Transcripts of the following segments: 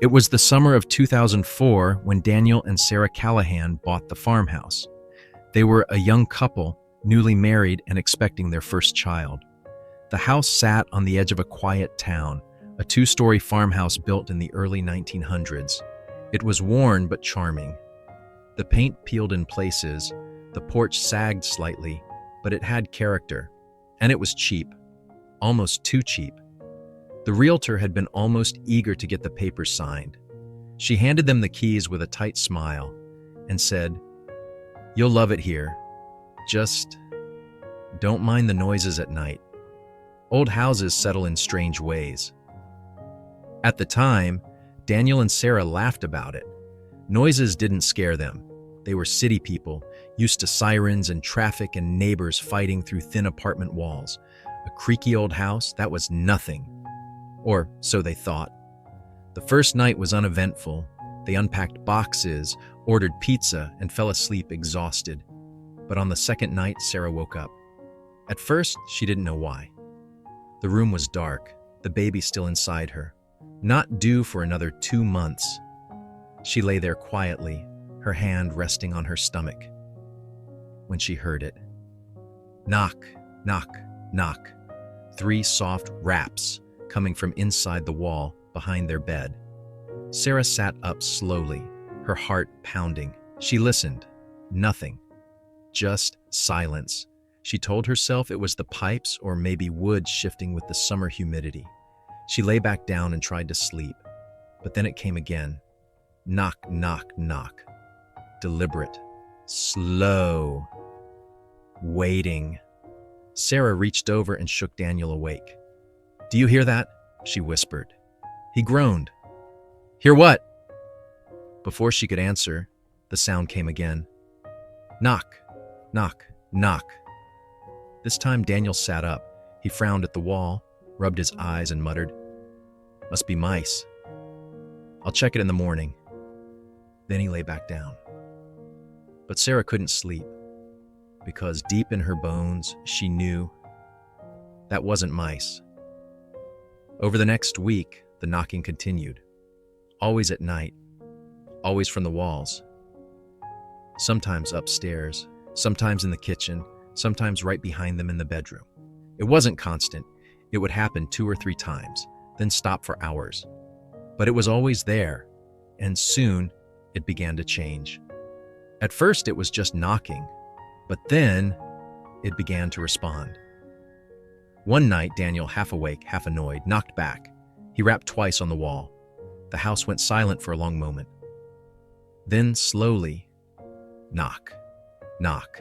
It was the summer of 2004 when Daniel and Sarah Callahan bought the farmhouse. They were a young couple, newly married and expecting their first child. The house sat on the edge of a quiet town, a two-story farmhouse built in the early 1900s. It was worn but charming. The paint peeled in places, the porch sagged slightly, but it had character. And it was cheap, almost too cheap. The realtor had been almost eager to get the papers signed. She handed them the keys with a tight smile and said, "You'll love it here. Just don't mind the noises at night. Old houses settle in strange ways." At the time, Daniel and Sarah laughed about it. Noises didn't scare them. They were city people, used to sirens and traffic and neighbors fighting through thin apartment walls. A creaky old house, that was nothing. Or so they thought. The first night was uneventful. They unpacked boxes, ordered pizza, and fell asleep exhausted. But on the second night, Sarah woke up. At first, she didn't know why. The room was dark, the baby still inside her, not due for another 2 months. She lay there quietly, her hand resting on her stomach, when she heard it. Knock, knock, knock. 3 soft raps coming from inside the wall behind their bed. Sarah sat up slowly, her heart pounding. She listened. Nothing. Just silence. She told herself it was the pipes or maybe wood shifting with the summer humidity. She lay back down and tried to sleep, but then it came again. Knock, knock, knock. Deliberate. Slow. Waiting. Sarah reached over and shook Daniel awake. "Do you hear that?" she whispered. He groaned. "Hear what?" Before she could answer, the sound came again. Knock, knock, knock. This time Daniel sat up. He frowned at the wall, rubbed his eyes and muttered, "Must be mice. I'll check it in the morning." Then he lay back down. But Sarah couldn't sleep, because deep in her bones, she knew that wasn't mice. Over the next week, the knocking continued. Always at night, always from the walls. Sometimes upstairs, sometimes in the kitchen, sometimes right behind them in the bedroom. It wasn't constant. It would happen 2 or 3 times, then stop for hours. But it was always there, and soon it began to change. At first it was just knocking, but then it began to respond. One night, Daniel, half awake, half annoyed, knocked back. He rapped twice on the wall. The house went silent for a long moment. Then, slowly, knock, knock.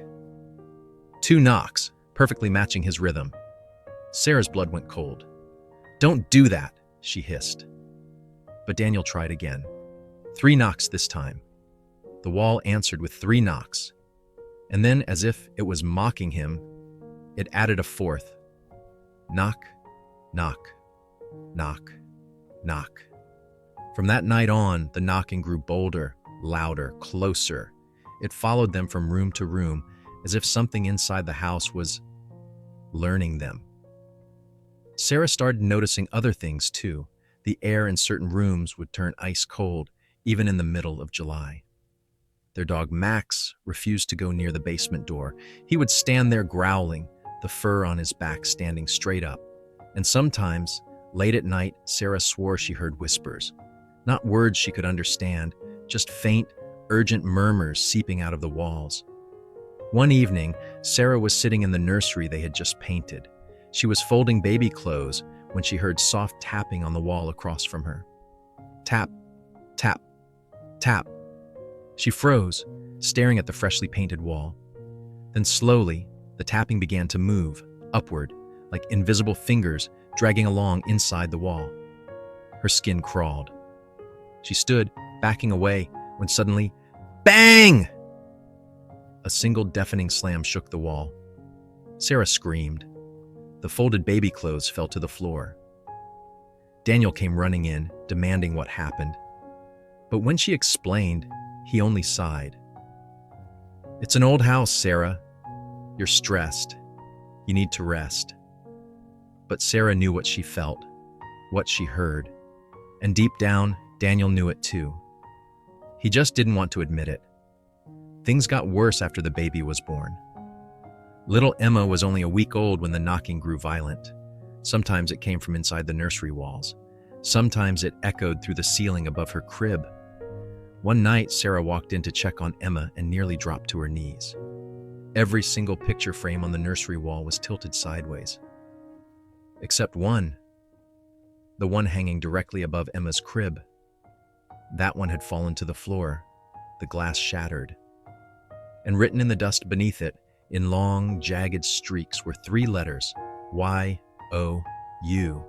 2 knocks, perfectly matching his rhythm. Sarah's blood went cold. "Don't do that," she hissed. But Daniel tried again. 3 knocks this time. The wall answered with 3 knocks. And then, as if it was mocking him, it added a 4th. Knock, knock, knock, knock. From that night on, the knocking grew bolder, louder, closer. It followed them from room to room, as if something inside the house was learning them. Sarah started noticing other things too. The air in certain rooms would turn ice cold, even in the middle of July. Their dog Max refused to go near the basement door. He would stand there growling, the fur on his back standing straight up. And sometimes, late at night, Sarah swore she heard whispers. Not words she could understand, just faint, urgent murmurs seeping out of the walls. One evening, Sarah was sitting in the nursery they had just painted. She was folding baby clothes when she heard soft tapping on the wall across from her. Tap, tap, tap. She froze, staring at the freshly painted wall. Then slowly, the tapping began to move, upward, like invisible fingers dragging along inside the wall. Her skin crawled. She stood, backing away, when suddenly, bang! A single deafening slam shook the wall. Sarah screamed. The folded baby clothes fell to the floor. Daniel came running in, demanding what happened. But when she explained, he only sighed. "It's an old house, Sarah. You're stressed. You need to rest." But Sarah knew what she felt, what she heard. And deep down, Daniel knew it too. He just didn't want to admit it. Things got worse after the baby was born. Little Emma was only a week old when the knocking grew violent. Sometimes it came from inside the nursery walls. Sometimes it echoed through the ceiling above her crib. One night, Sarah walked in to check on Emma and nearly dropped to her knees. Every single picture frame on the nursery wall was tilted sideways. Except one. The one hanging directly above Emma's crib. That one had fallen to the floor, the glass shattered. And written in the dust beneath it, in long, jagged streaks, were 3 letters, Y-O-U.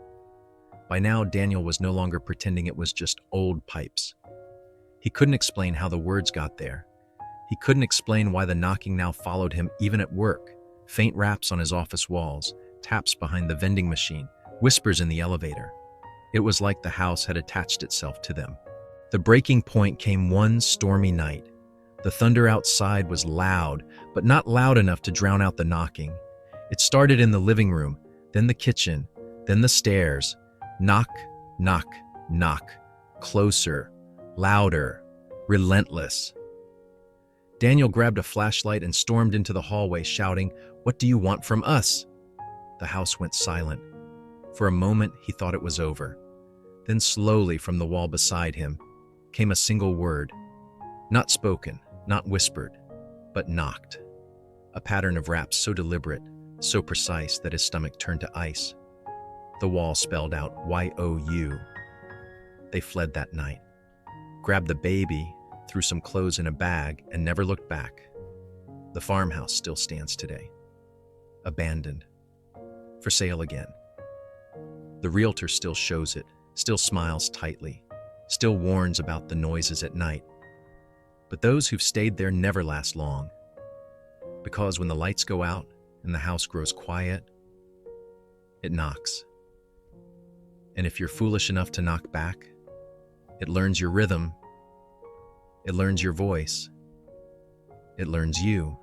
By now, Daniel was no longer pretending it was just old pipes. He couldn't explain how the words got there. He couldn't explain why the knocking now followed him even at work. Faint raps on his office walls, taps behind the vending machine, whispers in the elevator. It was like the house had attached itself to them. The breaking point came one stormy night. The thunder outside was loud, but not loud enough to drown out the knocking. It started in the living room, then the kitchen, then the stairs. Knock, knock, knock. Closer, louder, relentless. Daniel grabbed a flashlight and stormed into the hallway, shouting, "What do you want from us?" The house went silent. For a moment, he thought it was over. Then slowly from the wall beside him came a single word. Not spoken, not whispered, but knocked. A pattern of raps so deliberate, so precise that his stomach turned to ice. The wall spelled out Y-O-U. They fled that night, grabbed the baby, threw some clothes in a bag, and never looked back. The farmhouse still stands today. Abandoned. For sale again. The realtor still shows it, still smiles tightly, still warns about the noises at night. But those who've stayed there never last long. Because when the lights go out and the house grows quiet, it knocks. And if you're foolish enough to knock back, it learns your rhythm, it learns your voice, it learns you,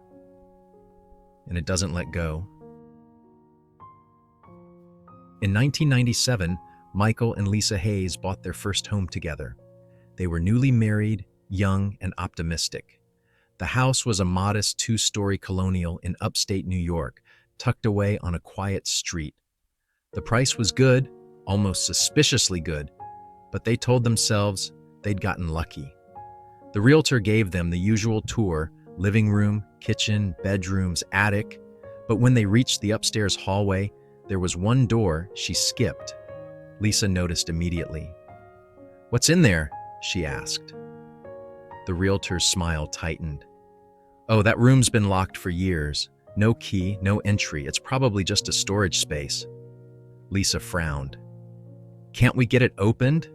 and it doesn't let go. In 1997, Michael and Lisa Hayes bought their first home together. They were newly married, young, and optimistic. The house was a modest 2-story colonial in upstate New York, tucked away on a quiet street. The price was good, almost suspiciously good, but they told themselves they'd gotten lucky. The realtor gave them the usual tour, living room, kitchen, bedrooms, attic, but when they reached the upstairs hallway, there was one door she skipped. Lisa noticed immediately. "What's in there?" she asked. The realtor's smile tightened. "Oh, that room's been locked for years. No key, no entry. It's probably just a storage space." Lisa frowned. "Can't we get it opened?"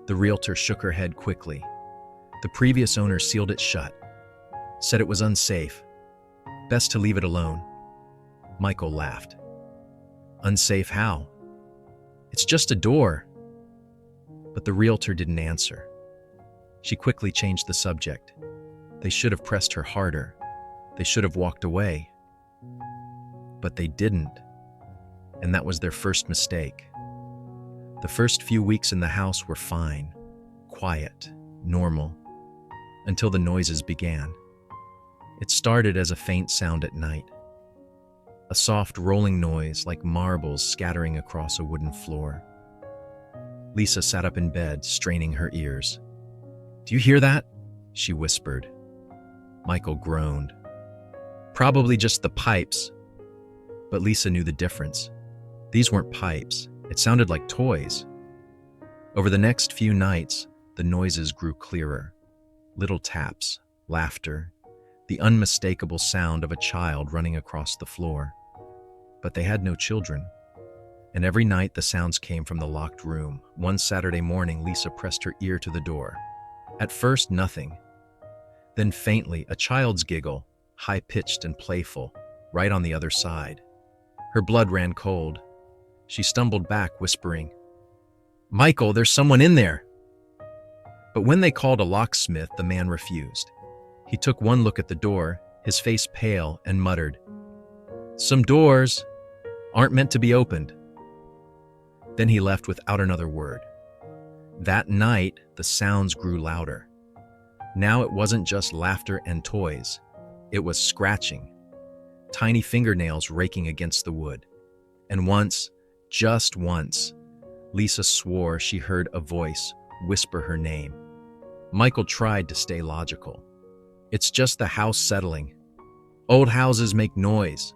The realtor shook her head quickly. The previous owner sealed it shut, said it was unsafe. Best to leave it alone. Michael laughed. "Unsafe how?" "It's just a door." But the realtor didn't answer. She quickly changed the subject. They should have pressed her harder. They should have walked away. But they didn't. And that was their first mistake. The first few weeks in the house were fine, quiet, normal, until the noises began. It started as a faint sound at night. A soft rolling noise like marbles scattering across a wooden floor. Lisa sat up in bed, straining her ears. "Do you hear that?" she whispered. Michael groaned. "Probably just the pipes." But Lisa knew the difference. These weren't pipes. It sounded like toys. Over the next few nights, the noises grew clearer. Little taps, laughter, the unmistakable sound of a child running across the floor. But they had no children. And every night the sounds came from the locked room. One Saturday morning, Lisa pressed her ear to the door. At first, nothing. Then faintly, a child's giggle, high-pitched and playful, right on the other side. Her blood ran cold. She stumbled back, whispering, "Michael, there's someone in there." But when they called a locksmith, the man refused. He took one look at the door, his face pale, and muttered, "Some doors aren't meant to be opened." Then he left without another word. That night, the sounds grew louder. Now it wasn't just laughter and toys. It was scratching, tiny fingernails raking against the wood. And once, just once, Lisa swore she heard a voice whisper her name. Michael tried to stay logical. It's just the house settling. Old houses make noise.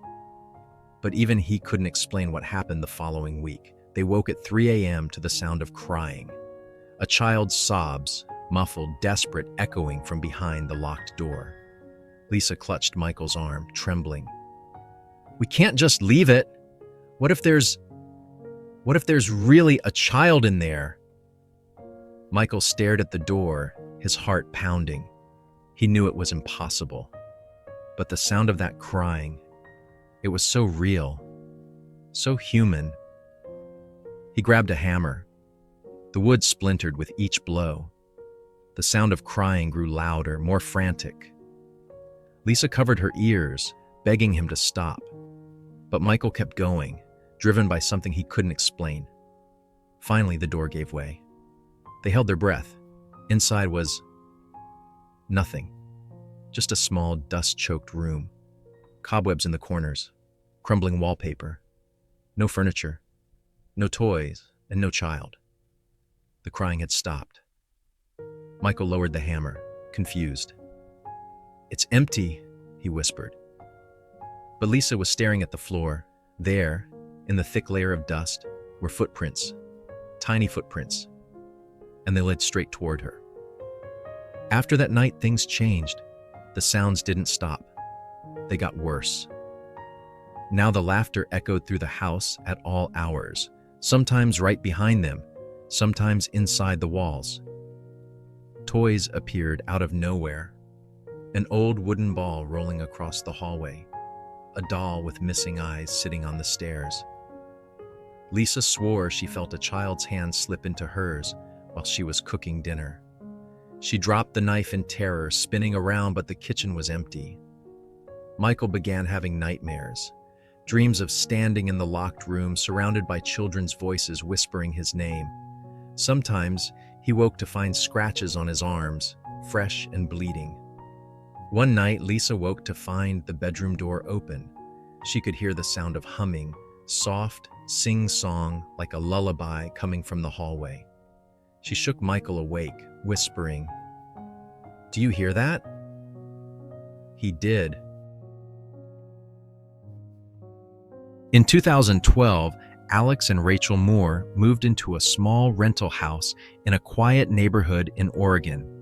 But even he couldn't explain what happened the following week. They woke at 3 a.m. to the sound of crying. A child's sobs, muffled, desperate, echoing from behind the locked door. Lisa clutched Michael's arm, trembling. "We can't just leave it. What if there's really a child in there?" Michael stared at the door, his heart pounding. He knew it was impossible. But the sound of that crying, it was so real, so human. He grabbed a hammer. The wood splintered with each blow. The sound of crying grew louder, more frantic. Lisa covered her ears, begging him to stop. But Michael kept going, driven by something he couldn't explain. Finally, the door gave way. They held their breath. Inside was nothing. Just a small, dust-choked room. Cobwebs in the corners. Crumbling wallpaper. No furniture. No toys, and no child. The crying had stopped. Michael lowered the hammer, confused. "It's empty," he whispered. But Lisa was staring at the floor. There, in the thick layer of dust, were footprints. Tiny footprints. And they led straight toward her. After that night, things changed. The sounds didn't stop. They got worse. Now the laughter echoed through the house at all hours, sometimes right behind them, sometimes inside the walls. Toys appeared out of nowhere. An old wooden ball rolling across the hallway. A doll with missing eyes sitting on the stairs. Lisa swore she felt a child's hand slip into hers while she was cooking dinner. She dropped the knife in terror, spinning around, but the kitchen was empty. Michael began having nightmares, dreams of standing in the locked room surrounded by children's voices whispering his name. Sometimes he woke to find scratches on his arms, fresh and bleeding. One night, Lisa woke to find the bedroom door open. She could hear the sound of humming, soft, sing-song like a lullaby coming from the hallway. She shook Michael awake, whispering, "Do you hear that?" He did. In 2012, Alex and Rachel Moore moved into a small rental house in a quiet neighborhood in Oregon.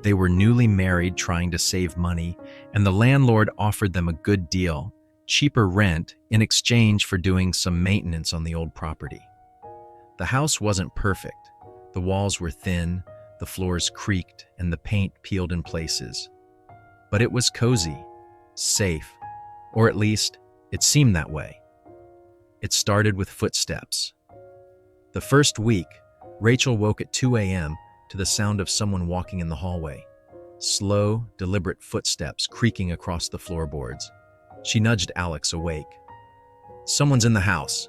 They were newly married, trying to save money, and the landlord offered them a good deal, cheaper rent in exchange for doing some maintenance on the old property. The house wasn't perfect. The walls were thin, the floors creaked, and the paint peeled in places. But it was cozy, safe, or at least it seemed that way. It started with footsteps. The first week, Rachel woke at 2 a.m. to the sound of someone walking in the hallway. Slow, deliberate footsteps creaking across the floorboards. She nudged Alex awake. "Someone's in the house."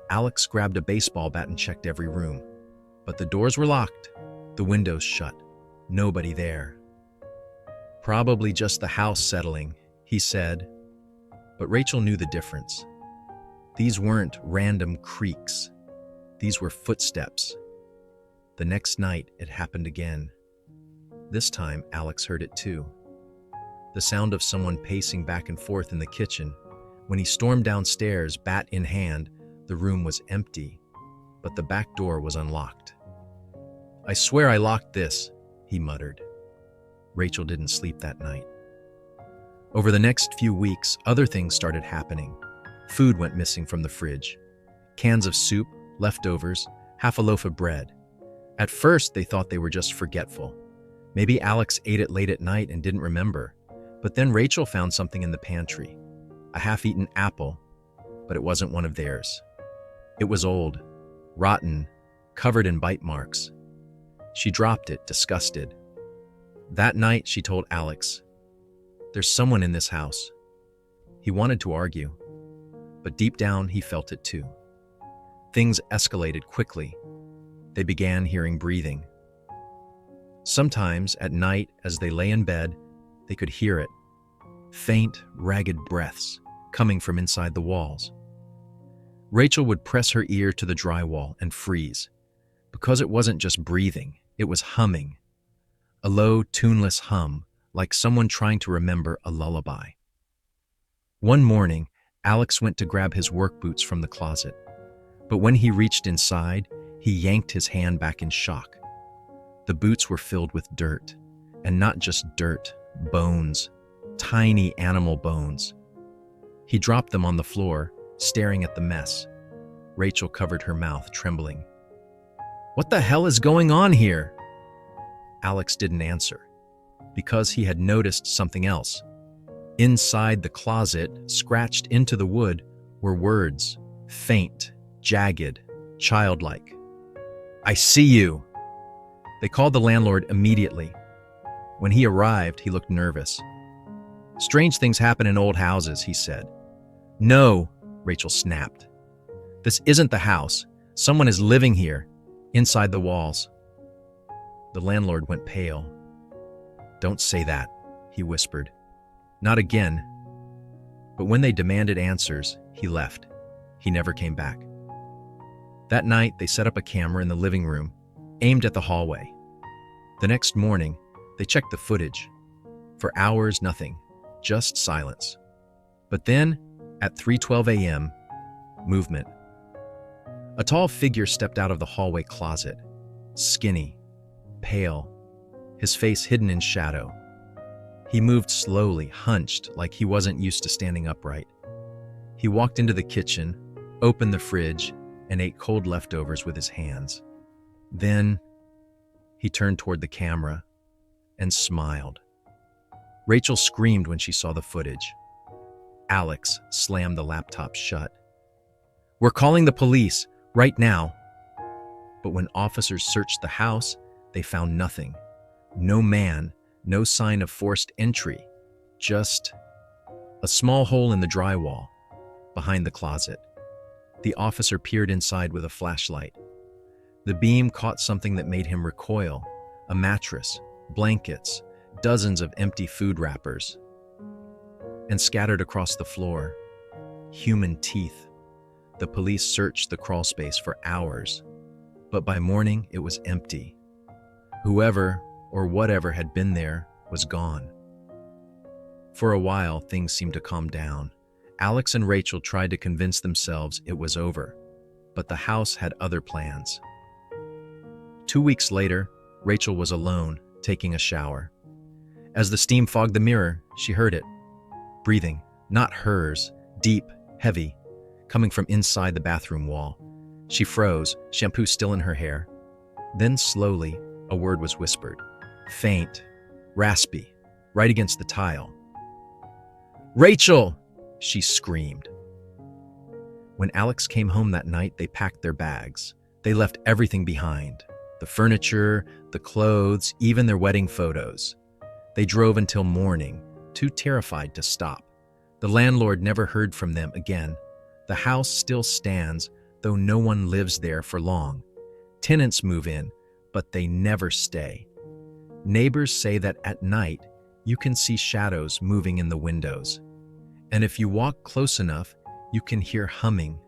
Alex grabbed a baseball bat and checked every room. But the doors were locked, the windows shut. Nobody there. "Probably just the house settling," he said. But Rachel knew the difference. These weren't random creaks. These were footsteps. The next night, it happened again. This time, Alex heard it too. The sound of someone pacing back and forth in the kitchen. When he stormed downstairs, bat in hand, the room was empty, but the back door was unlocked. "I swear I locked this," he muttered. Rachel didn't sleep that night. Over the next few weeks, other things started happening. Food went missing from the fridge. Cans of soup, leftovers, half a loaf of bread. At first, they thought they were just forgetful. Maybe Alex ate it late at night and didn't remember. But then Rachel found something in the pantry. A half-eaten apple, but it wasn't one of theirs. It was old, rotten, covered in bite marks. She dropped it, disgusted. That night, she told Alex, "There's someone in this house." He wanted to argue, but deep down, he felt it too. Things escalated quickly. They began hearing breathing. Sometimes at night, as they lay in bed, they could hear it. Faint, ragged breaths coming from inside the walls. Rachel would press her ear to the drywall and freeze, because it wasn't just breathing, it was humming. A low, tuneless hum, like someone trying to remember a lullaby. One morning, Alex went to grab his work boots from the closet, but when he reached inside, he yanked his hand back in shock. The boots were filled with dirt, and not just dirt, bones, tiny animal bones. He dropped them on the floor, staring at the mess. Rachel covered her mouth, trembling. "What the hell is going on here?" Alex didn't answer, because he had noticed something else. Inside the closet, scratched into the wood, were words, faint, jagged, childlike. "I see you." They called the landlord immediately. When he arrived, he looked nervous. "Strange things happen in old houses," he said. "No," Rachel snapped. "This isn't the house. Someone is living here, inside the walls." The landlord went pale. "Don't say that," he whispered. "Not again." But when they demanded answers, he left. He never came back. That night, they set up a camera in the living room, aimed at the hallway. The next morning, they checked the footage. For hours, nothing, just silence. But then, at 3:12 a.m., movement. A tall figure stepped out of the hallway closet, skinny, pale, his face hidden in shadow. He moved slowly, hunched, like he wasn't used to standing upright. He walked into the kitchen, opened the fridge, and ate cold leftovers with his hands. Then, he turned toward the camera and smiled. Rachel screamed when she saw the footage. Alex slammed the laptop shut. "We're calling the police, right now." But when officers searched the house, they found nothing. No man, no sign of forced entry, just a small hole in the drywall behind the closet. The officer peered inside with a flashlight. The beam caught something that made him recoil: a mattress, blankets, dozens of empty food wrappers. And scattered across the floor, human teeth. The police searched the crawl space for hours, but by morning it was empty. Whoever or whatever had been there was gone. For a while, things seemed to calm down. Alex and Rachel tried to convince themselves it was over, but the house had other plans. 2 weeks later, Rachel was alone, taking a shower. As the steam fogged the mirror, she heard it. Breathing, not hers, deep, heavy, coming from inside the bathroom wall. She froze, shampoo still in her hair. Then slowly, a word was whispered. Faint, raspy, right against the tile. "Rachel!" she screamed. When Alex came home that night, they packed their bags. They left everything behind. The furniture, the clothes, even their wedding photos. They drove until morning, too terrified to stop. The landlord never heard from them again. The house still stands, though no one lives there for long. Tenants move in, but they never stay. Neighbors say that at night, you can see shadows moving in the windows. And if you walk close enough, you can hear humming,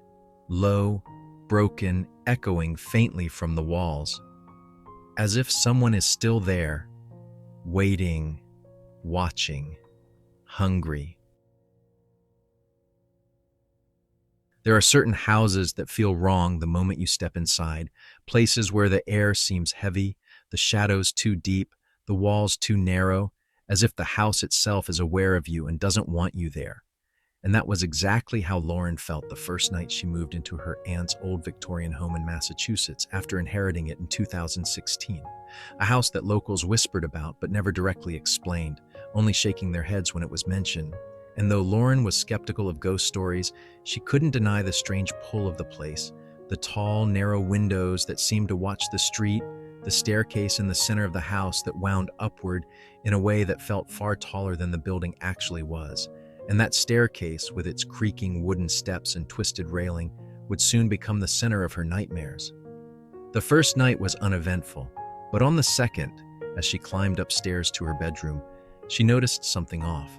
low, broken, echoing faintly from the walls, as if someone is still there, waiting, watching, hungry. There are certain houses that feel wrong the moment you step inside, places where the air seems heavy, the shadows too deep, the walls too narrow, as if the house itself is aware of you and doesn't want you there. And that was exactly how Lauren felt the first night she moved into her aunt's old Victorian home in Massachusetts after inheriting it in 2016. A house that locals whispered about but never directly explained, only shaking their heads when it was mentioned. And though Lauren was skeptical of ghost stories, she couldn't deny the strange pull of the place. The tall, narrow windows that seemed to watch the street, the staircase in the center of the house that wound upward in a way that felt far taller than the building actually was. And that staircase, with its creaking wooden steps and twisted railing, would soon become the center of her nightmares. The first night was uneventful, but on the second, as she climbed upstairs to her bedroom, she noticed something off.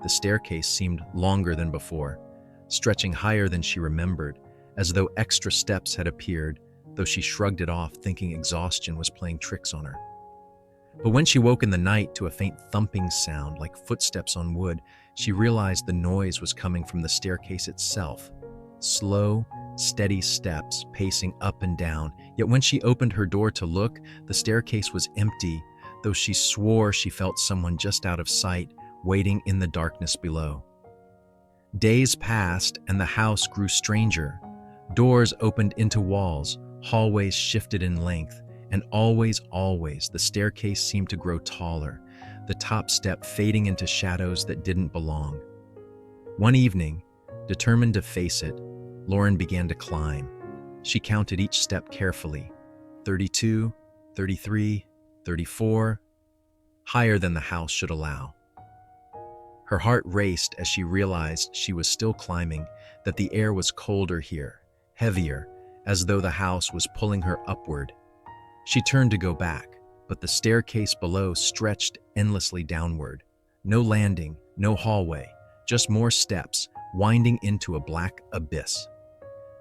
The staircase seemed longer than before, stretching higher than she remembered, as though extra steps had appeared, though she shrugged it off, thinking exhaustion was playing tricks on her. But when she woke in the night to a faint thumping sound like footsteps on wood, she realized the noise was coming from the staircase itself. Slow, steady steps pacing up and down, yet when she opened her door to look, the staircase was empty, though she swore she felt someone just out of sight, waiting in the darkness below. Days passed and the house grew stranger. Doors opened into walls, hallways shifted in length, and always, the staircase seemed to grow taller, the top step fading into shadows that didn't belong. One evening, determined to face it, Lauren began to climb. She counted each step carefully. 32, 33, 34, higher than the house should allow. Her heart raced as she realized she was still climbing, that the air was colder here, heavier, as though the house was pulling her upward. She turned to go back, but the staircase below stretched endlessly downward. No landing, no hallway, just more steps, winding into a black abyss.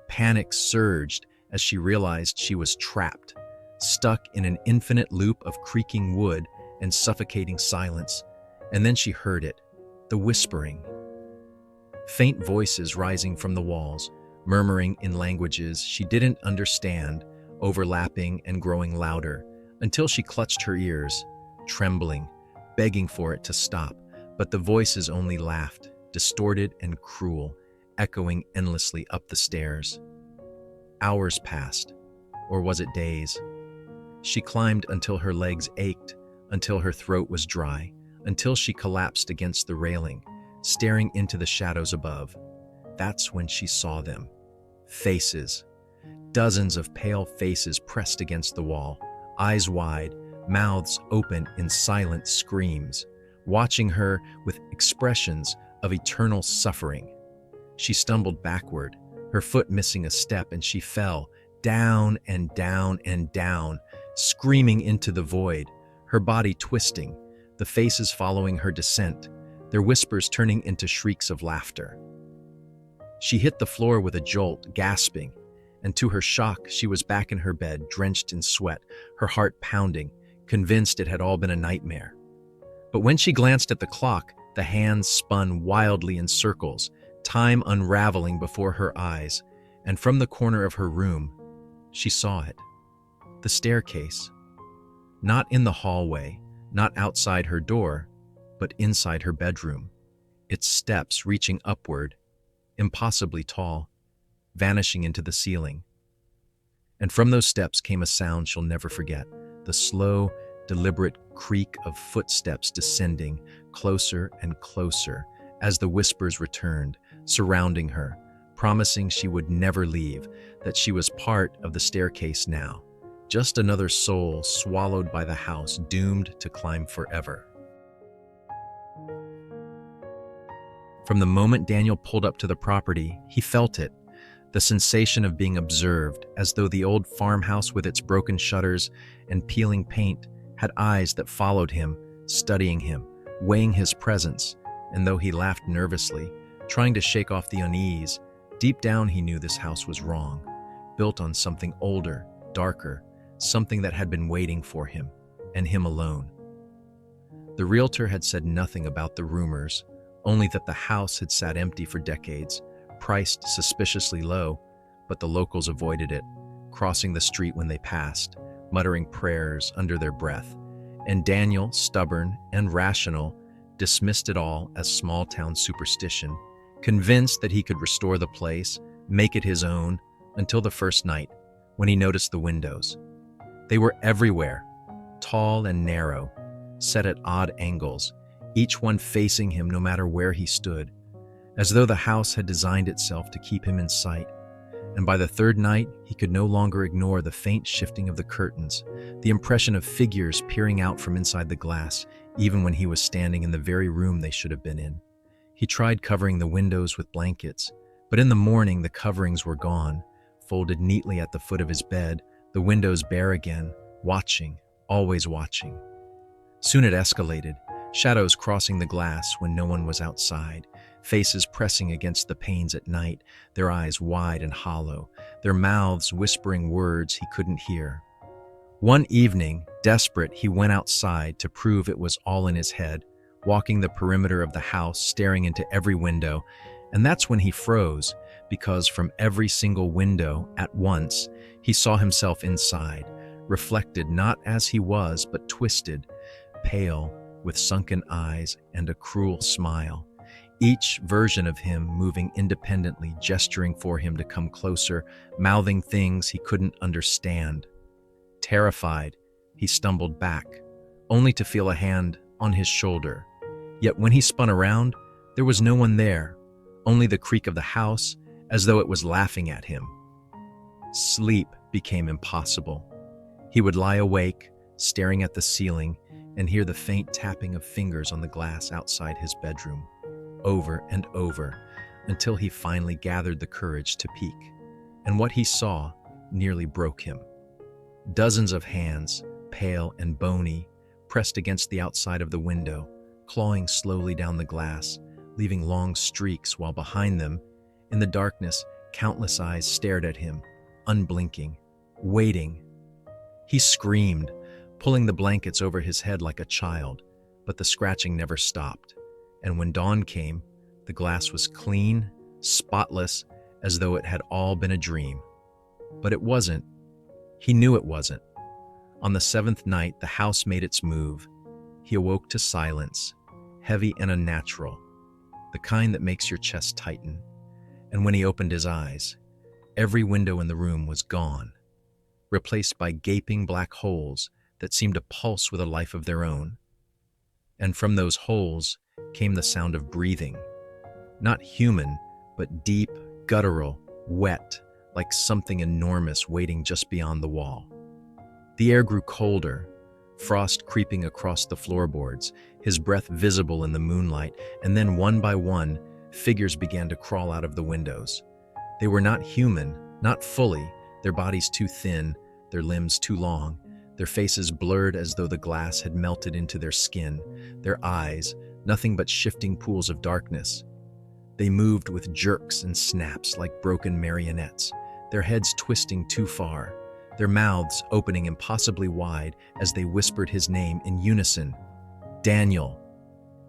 Panic surged as she realized she was trapped, stuck in an infinite loop of creaking wood and suffocating silence. And then she heard it, the whispering. Faint voices rising from the walls, murmuring in languages she didn't understand, overlapping and growing louder, until she clutched her ears, trembling, begging for it to stop. But the voices only laughed, distorted and cruel, echoing endlessly up the stairs. Hours passed, or was it days? She climbed until her legs ached, until her throat was dry, until she collapsed against the railing, staring into the shadows above. That's when she saw them. Faces. Dozens of pale faces pressed against the wall, eyes wide, mouths open in silent screams, watching her with expressions of eternal suffering. She stumbled backward, her foot missing a step, and she fell, down and down and down, screaming into the void, her body twisting, the faces following her descent, their whispers turning into shrieks of laughter. She hit the floor with a jolt, gasping, and to her shock, she was back in her bed, drenched in sweat, her heart pounding, convinced it had all been a nightmare. But when she glanced at the clock, the hands spun wildly in circles, time unraveling before her eyes, and from the corner of her room, she saw it. The staircase. Not in the hallway, not outside her door, but inside her bedroom. Its steps reaching upward, impossibly tall, vanishing into the ceiling. And from those steps came a sound she'll never forget, the slow, deliberate creak of footsteps descending, closer and closer, as the whispers returned, surrounding her, promising she would never leave, that she was part of the staircase now, just another soul swallowed by the house, doomed to climb forever. From the moment Daniel pulled up to the property, he felt it, the sensation of being observed, as though the old farmhouse with its broken shutters and peeling paint had eyes that followed him, studying him, weighing his presence. And though he laughed nervously, trying to shake off the unease, deep down he knew this house was wrong, built on something older, darker, something that had been waiting for him, and him alone. The realtor had said nothing about the rumors, only that the house had sat empty for decades, priced suspiciously low, but the locals avoided it, crossing the street when they passed, muttering prayers under their breath. And Daniel, stubborn and rational, dismissed it all as small-town superstition, convinced that he could restore the place, make it his own, until the first night, when he noticed the windows. They were everywhere, tall and narrow, set at odd angles, each one facing him no matter where he stood, as though the house had designed itself to keep him in sight. And by the third night, he could no longer ignore the faint shifting of the curtains, the impression of figures peering out from inside the glass, even when he was standing in the very room they should have been in. He tried covering the windows with blankets, but in the morning the coverings were gone, folded neatly at the foot of his bed, the windows bare again, watching, always watching. Soon it escalated, shadows crossing the glass when no one was outside, faces pressing against the panes at night, their eyes wide and hollow, their mouths whispering words he couldn't hear. One evening, desperate, he went outside to prove it was all in his head, walking the perimeter of the house, staring into every window, and that's when he froze, because from every single window, at once, he saw himself inside, reflected not as he was, but twisted, pale, with sunken eyes and a cruel smile. Each version of him moving independently, gesturing for him to come closer, mouthing things he couldn't understand. Terrified, he stumbled back, only to feel a hand on his shoulder. Yet when he spun around, there was no one there, only the creak of the house, as though it was laughing at him. Sleep became impossible. He would lie awake, staring at the ceiling, and hear the faint tapping of fingers on the glass outside his bedroom, over and over, until he finally gathered the courage to peek. And what he saw nearly broke him. Dozens of hands, pale and bony, pressed against the outside of the window, clawing slowly down the glass, leaving long streaks, while behind them, in the darkness, countless eyes stared at him, unblinking, waiting. He screamed, pulling the blankets over his head like a child, but the scratching never stopped. And when dawn came, the glass was clean, spotless, as though it had all been a dream. But it wasn't. He knew it wasn't. On the seventh night, the house made its move. He awoke to silence, heavy and unnatural, the kind that makes your chest tighten. And when he opened his eyes, every window in the room was gone, replaced by gaping black holes that seemed to pulse with a life of their own. And from those holes came the sound of breathing, not human, but deep, guttural, wet, like something enormous waiting just beyond the wall. The air grew colder, frost creeping across the floorboards, his breath visible in the moonlight, and then one by one, figures began to crawl out of the windows. They were not human, not fully, their bodies too thin, their limbs too long, their faces blurred as though the glass had melted into their skin, their eyes, nothing but shifting pools of darkness. They moved with jerks and snaps like broken marionettes, their heads twisting too far, their mouths opening impossibly wide as they whispered his name in unison. Daniel.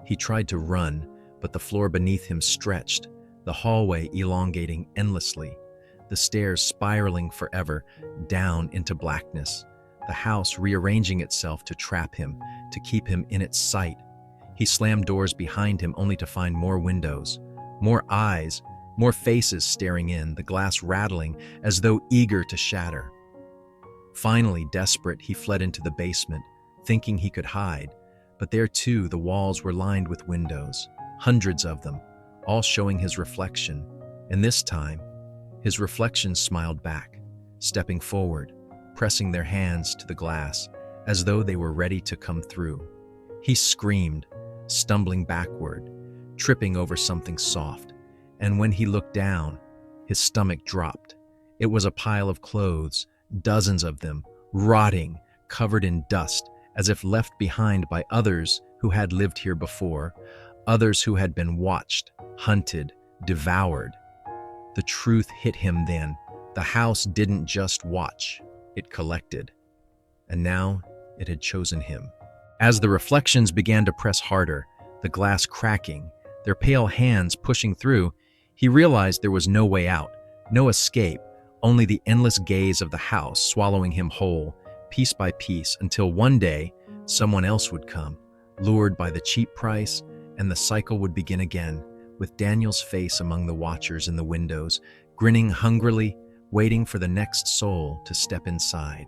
He tried to run, but the floor beneath him stretched, the hallway elongating endlessly, the stairs spiraling forever down into blackness, the house rearranging itself to trap him, to keep him in its sight. He slammed doors behind him only to find more windows, more eyes, more faces staring in, the glass rattling as though eager to shatter. Finally, desperate, he fled into the basement, thinking he could hide, but there too the walls were lined with windows, hundreds of them, all showing his reflection, and this time, his reflection smiled back, stepping forward, pressing their hands to the glass, as though they were ready to come through. He screamed, stumbling backward, tripping over something soft, and when he looked down, his stomach dropped. It was a pile of clothes, dozens of them, rotting, covered in dust, as if left behind by others who had lived here before, others who had been watched, hunted, devoured. The truth hit him then. The house didn't just watch, it collected. And now it had chosen him. As the reflections began to press harder, the glass cracking, their pale hands pushing through, he realized there was no way out, no escape, only the endless gaze of the house swallowing him whole, piece by piece, until one day someone else would come, lured by the cheap price, and the cycle would begin again, with Daniel's face among the watchers in the windows, grinning hungrily, waiting for the next soul to step inside.